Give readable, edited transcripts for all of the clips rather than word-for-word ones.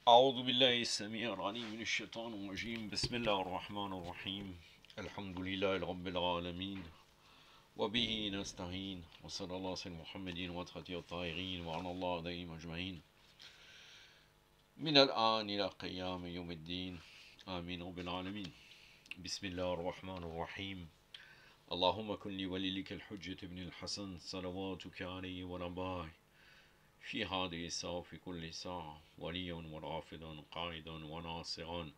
أعوذ بالله السميع العليم من الشيطان الرجيم بسم الله الرحمن الرحيم الحمد لله رب العالمين وبه نستعين وصلى الله على محمد وعلى الطاهرين وعلى الله عليهم أجمعين من الآن إلى قيام يوم الدين آمين رب العالمين بسم الله الرحمن الرحيم اللهم كن لي وليك الحجة ابن الحسن صلواتك عليه ورباه في هذه الساعة في كل ساعة وليا ورافدا قائدا وناصرا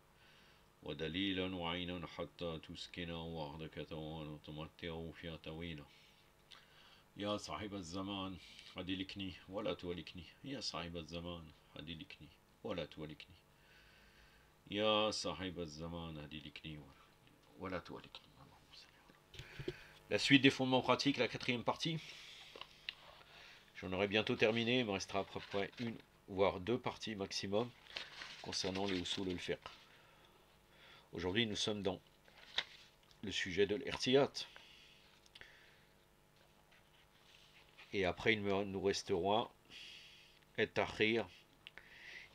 ودليلا وعينا حتى تسكن وحدك وتمتع فيها طويلا يا صاحب الزمان أدلكني ولا تولكني يا صاحب الزمان أدلكني ولا تولكني يا صاحب الزمان أدلكني ولا تولكني. La suite des fondements pratiques, la quatrième partie. J'en aurai bientôt terminé, il me restera à peu près une voire deux parties maximum concernant les usul al-fiqh. Aujourd'hui, nous sommes dans le sujet de l'irtiyat. Et après, il nous restera et-tahrir.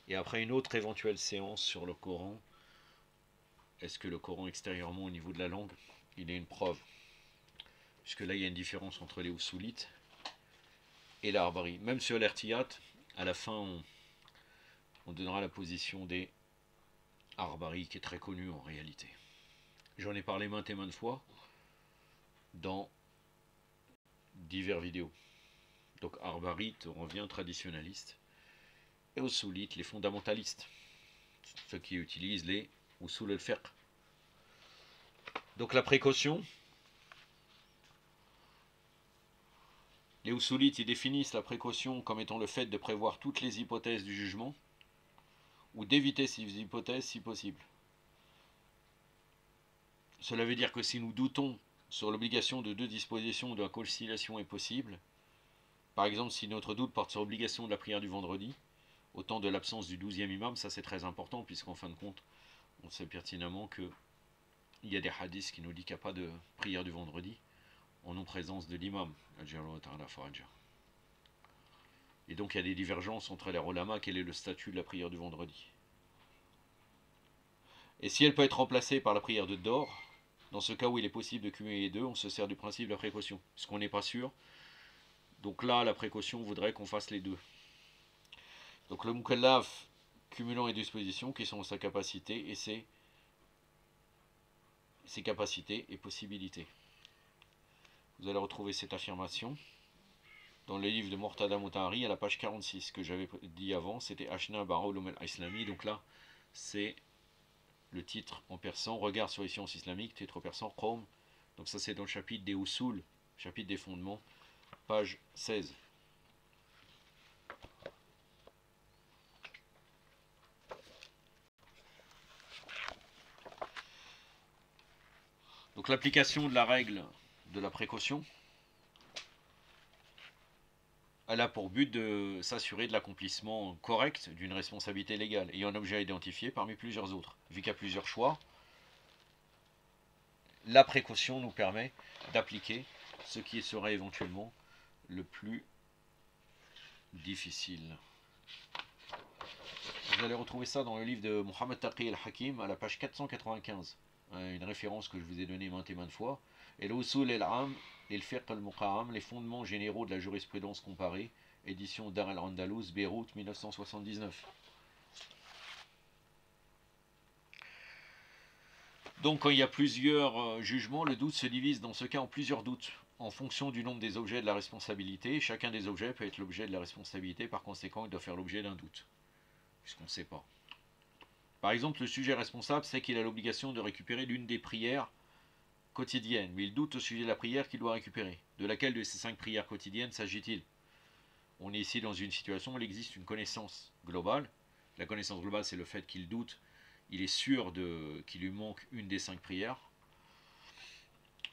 Et après, une autre éventuelle séance sur le Coran. Est-ce que le Coran extérieurement, au niveau de la langue, il est une preuve? Puisque là, il y a une différence entre les usulites et l'arbari. Même sur l'irtiyat, à la fin, on donnera la position des arbari, qui est très connue en réalité. J'en ai parlé maintes et maintes fois dans divers vidéos. Donc arbarit revient traditionnaliste et usulite les fondamentalistes, ceux qui utilisent les usul al-fiqh. Donc la précaution, les usulites ils définissent la précaution comme étant le fait de prévoir toutes les hypothèses du jugement ou d'éviter ces hypothèses si possible. Cela veut dire que si nous doutons sur l'obligation de deux dispositions de la conciliation est possible, par exemple si notre doute porte sur l'obligation de la prière du vendredi, au temps de l'absence du 12e imam, ça c'est très important puisqu'en fin de compte, on sait pertinemment qu'il y a des hadiths qui nous disent qu'il n'y a pas de prière du vendredi en non-présence de l'imam. Et donc il y a des divergences entre les ulama, quel est le statut de la prière du vendredi. Et si elle peut être remplacée par la prière de Dor, dans ce cas où il est possible de cumuler les deux, on se sert du principe de la précaution, puisqu'on n'est pas sûr. Donc là, la précaution voudrait qu'on fasse les deux. Donc le mukallaf cumulant les dispositions qui sont sa capacité et ses capacités et possibilités. Vous allez retrouver cette affirmation dans le livre de Murtada Mutahari à la page 46, que j'avais dit avant, c'était Ashna Baraulum al-Islami. Donc là, c'est le titre en persan, Regard sur les sciences islamiques, titre persan, Qawm. Donc ça c'est dans le chapitre des usul, chapitre des fondements, page 16. Donc l'application de la règle de la précaution, elle a pour but de s'assurer de l'accomplissement correct d'une responsabilité légale ayant un objet à identifier parmi plusieurs autres. Vu qu'il y a plusieurs choix, la précaution nous permet d'appliquer ce qui serait éventuellement le plus difficile. Vous allez retrouver ça dans le livre de Muhammad Taqi al-Hakim à la page 495. Une référence que je vous ai donnée maintes et maintes fois. Et l'usul al-am, il-fiqh al-muqam, les fondements généraux de la jurisprudence comparée, édition Dar al-Andalus, Beyrouth, 1979. Donc quand il y a plusieurs jugements, le doute se divise dans ce cas en plusieurs doutes, en fonction du nombre des objets de la responsabilité. Chacun des objets peut être l'objet de la responsabilité, par conséquent il doit faire l'objet d'un doute, puisqu'on ne sait pas. Par exemple, le sujet responsable sait qu'il a l'obligation de récupérer l'une des prières quotidiennes, mais il doute au sujet de la prière qu'il doit récupérer. De laquelle de ces 5 prières quotidiennes s'agit-il? On est ici dans une situation où il existe une connaissance globale. La connaissance globale, c'est le fait qu'il doute, il est sûr qu'il lui manque une des 5 prières.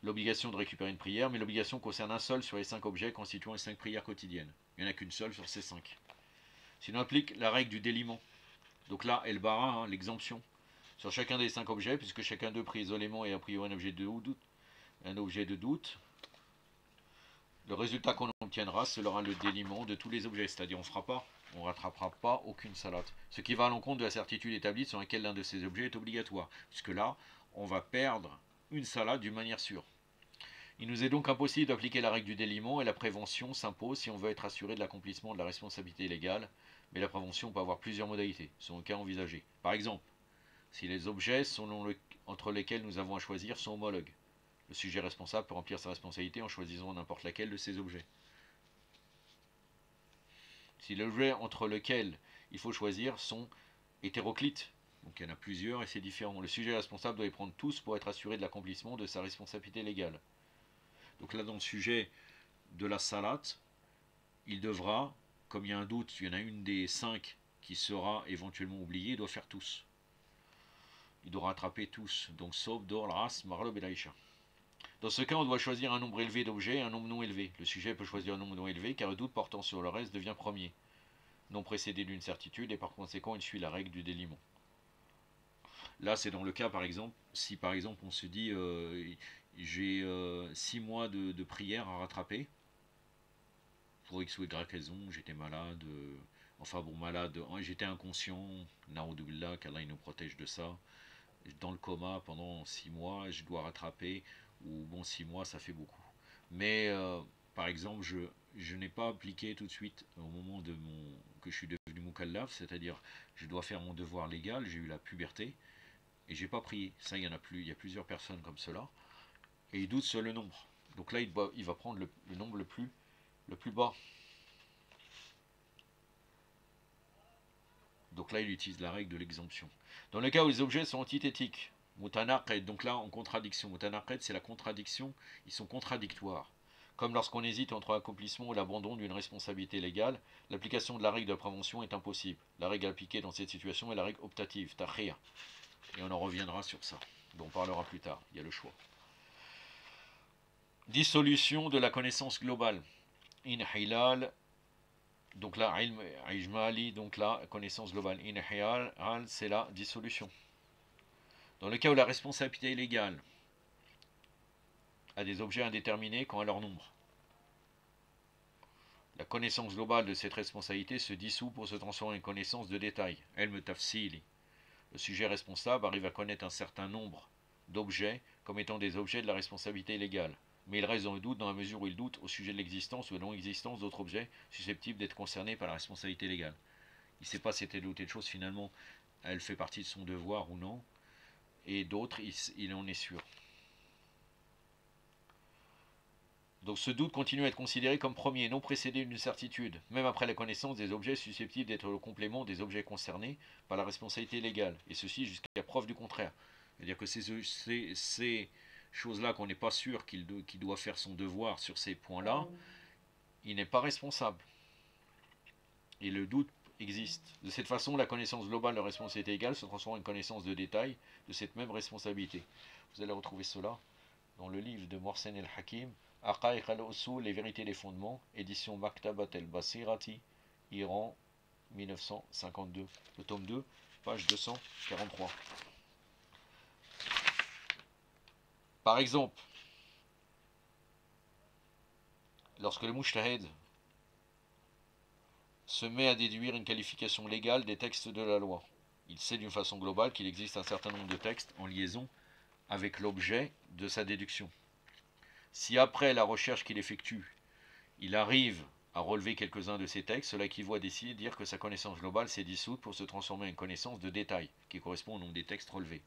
L'obligation de récupérer une prière, mais l'obligation concerne un seul sur les 5 objets constituant les 5 prières quotidiennes. Il n'y en a qu'une seule sur ces 5. Sinon, on applique la règle du déliement. Donc là, El Bara, l'exemption, sur chacun des 5 objets, puisque chacun d'eux pris isolément est a priori un objet de doute. Le résultat qu'on obtiendra sera le déliement de tous les objets, c'est-à-dire on ne fera pas on ne rattrapera pas aucune salat. Ce qui va à l'encontre de la certitude établie sur laquelle l'un de ces objets est obligatoire, puisque là, on va perdre une salat d'une manière sûre. Il nous est donc impossible d'appliquer la règle du déliement et la prévention s'impose si on veut être assuré de l'accomplissement de la responsabilité légale, mais la prévention peut avoir plusieurs modalités, selon le cas envisagé. Par exemple, si les objets entre lesquels nous avons à choisir sont homologues, le sujet responsable peut remplir sa responsabilité en choisissant n'importe laquelle de ces objets. Si l'objet entre lesquels il faut choisir sont hétéroclites, donc il y en a plusieurs et c'est différent, le sujet responsable doit les prendre tous pour être assuré de l'accomplissement de sa responsabilité légale. Donc là, dans le sujet de la salat, il devra, comme il y a un doute, il y en a une des 5 qui sera éventuellement oubliée, il doit faire tous. Il doit rattraper tous. Donc, sauf Dor, Ras, Marlob et Laïcha. Dans ce cas, on doit choisir un nombre élevé d'objets et un nombre non élevé. Le sujet peut choisir un nombre non élevé car le doute portant sur le reste devient premier, non précédé d'une certitude, et par conséquent, il suit la règle du déliement. Là, c'est dans le cas, par exemple, si par exemple on se dit j'ai 6 mois de prière à rattraper, pour X ou Y raison, j'étais malade, enfin bon, malade, j'étais inconscient, Naoudoubillah, qu'Allah nous protège de ça, dans le coma pendant 6 mois, je dois rattraper, ou bon, 6 mois, ça fait beaucoup. Mais, par exemple, je n'ai pas appliqué tout de suite, au moment que je suis devenu Moukallaf, c'est-à-dire, je dois faire mon devoir légal, j'ai eu la puberté, et j'ai pas prié. Ça, il y en a plus, il y a plusieurs personnes comme cela, et il doute sur le nombre. Donc là, il va prendre le nombre le plus bas. Donc là, il utilise la règle de l'exemption. Dans le cas où les objets sont antithétiques, mutanaqed, donc là en contradiction. Mutanaqed, c'est la contradiction, ils sont contradictoires. Comme lorsqu'on hésite entre l'accomplissement ou l'abandon d'une responsabilité légale, l'application de la règle de prévention est impossible. La règle appliquée dans cette situation est la règle optative, tahrir. Et on en reviendra sur ça, dont on parlera plus tard. Il y a le choix. Dissolution de la connaissance globale. Inhilal. Donc là, ijmali, donc la connaissance globale. Inhiyal, c'est la dissolution. Dans le cas où la responsabilité légale a des objets indéterminés quant à leur nombre, la connaissance globale de cette responsabilité se dissout pour se transformer en une connaissance de détail. Elm tafsili. Le sujet responsable arrive à connaître un certain nombre d'objets comme étant des objets de la responsabilité légale. Mais il reste dans le doute dans la mesure où il doute au sujet de l'existence ou de la non-existence d'autres objets susceptibles d'être concernés par la responsabilité légale. Il ne sait pas si telle ou telle chose, finalement, elle fait partie de son devoir ou non. Et d'autres, il en est sûr. Donc ce doute continue à être considéré comme premier, non précédé d'une certitude, même après la connaissance des objets susceptibles d'être le complément des objets concernés par la responsabilité légale, et ceci jusqu'à preuve du contraire. C'est-à-dire que ces choses-là qu'on n'est pas sûr qu'il doit faire son devoir sur ces points-là, il n'est pas responsable. Et le doute existe. De cette façon, la connaissance globale de la responsabilité légale se transforme en une connaissance de détail de cette même responsabilité. Vous allez retrouver cela dans le livre de Mohsen el-Hakim, Aqa'iq al-Usul, les vérités et les fondements, édition Maktabat el-Basirati, Iran, 1952. Le tome 2, page 243. Par exemple, lorsque le mujtahid se met à déduire une qualification légale des textes de la loi, il sait d'une façon globale qu'il existe un certain nombre de textes en liaison avec l'objet de sa déduction. Si après la recherche qu'il effectue, il arrive à relever quelques-uns de ces textes, cela équivaut à décider de dire que sa connaissance globale s'est dissoute pour se transformer en une connaissance de détail, qui correspond au nombre des textes relevés.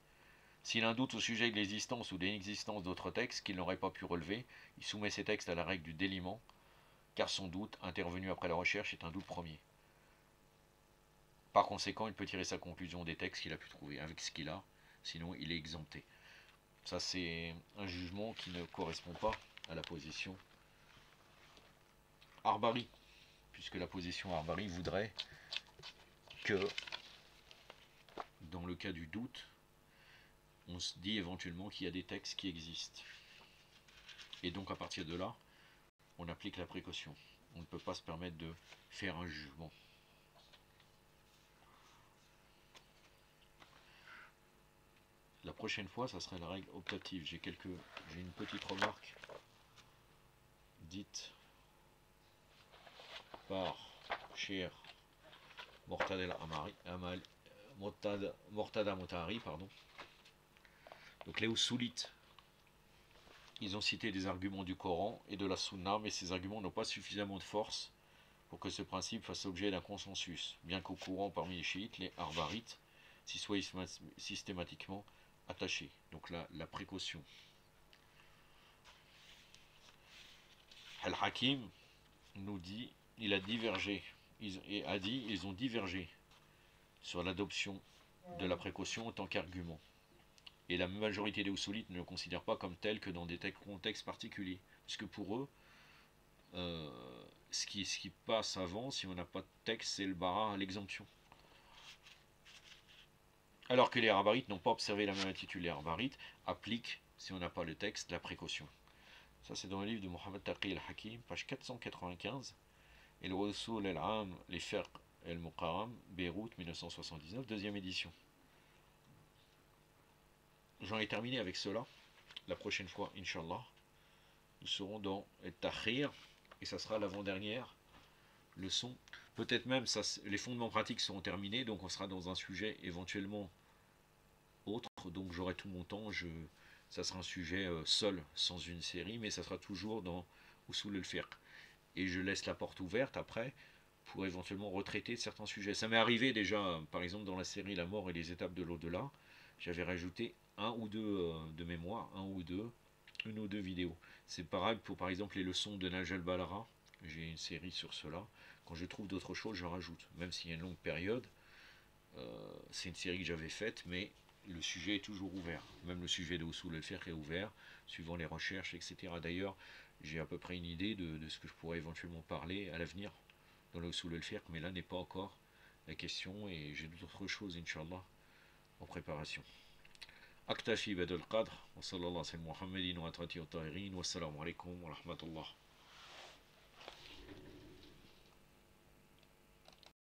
S'il a un doute au sujet de l'existence ou de l'inexistence d'autres textes qu'il n'aurait pas pu relever, il soumet ces textes à la règle du déliement, car son doute, intervenu après la recherche, est un doute premier. Par conséquent, il peut tirer sa conclusion des textes qu'il a pu trouver avec ce qu'il a, sinon il est exempté. Ça, c'est un jugement qui ne correspond pas à la position Arbari, puisque la position Arbari voudrait que, dans le cas du doute, on se dit éventuellement qu'il y a des textes qui existent. Et donc, à partir de là, on applique la précaution. On ne peut pas se permettre de faire un jugement. La prochaine fois, ça serait la règle optative. J'ai une petite remarque dite par Cher Mortada Motahari, pardon. Donc les Usulites, ils ont cité des arguments du Coran et de la Sunna, mais ces arguments n'ont pas suffisamment de force pour que ce principe fasse l'objet d'un consensus, bien qu'au courant parmi les chiites, les arbarites s'y soient systématiquement attachés. Donc la précaution. Al-Hakim nous dit, il a divergé, ils ont divergé sur l'adoption de la précaution en tant qu'argument. Et la majorité des Usulites ne le considèrent pas comme tel que dans des contextes particuliers. Puisque pour eux, ce qui passe avant, si on n'a pas de texte, c'est le bara, l'exemption. Alors que les Arbarites n'ont pas observé la même attitude. Les Arbarites appliquent, si on n'a pas le texte, la précaution. Ça, c'est dans le livre de Mohamed Taqi al-Hakim, page 495. Et le Usul al-Am, les Ferq al-Muqaram, Beyrouth, 1979, deuxième édition. J'en ai terminé avec cela. La prochaine fois, Inch'Allah, nous serons dans le Tahrir, et ça sera l'avant-dernière leçon. Peut-être même, les fondements pratiques seront terminés, donc on sera dans un sujet éventuellement autre. Donc j'aurai tout mon temps, ça sera un sujet seul, sans une série, mais ça sera toujours dans Usul al-Fiqh. Et je laisse la porte ouverte après, pour éventuellement retraiter certains sujets. Ça m'est arrivé déjà, par exemple dans la série La mort et les étapes de l'au-delà, j'avais rajouté un ou deux de mémoire, une ou deux vidéos. C'est pareil pour par exemple les leçons de Najal Balara, j'ai une série sur cela. Quand je trouve d'autres choses, je rajoute, même s'il y a une longue période. C'est une série que j'avais faite, mais le sujet est toujours ouvert. Même le sujet de Usul al-Fiqh est ouvert, suivant les recherches, etc. D'ailleurs, j'ai à peu près une idée de ce que je pourrais éventuellement parler à l'avenir dans le Usul al-Fiqh, mais là n'est pas encore la question et j'ai d'autres choses, Inch'Allah, en préparation. أكتفي بهذا القدر وصلى الله على محمد وعلى آله الطاهرين والسلام عليكم ورحمة الله.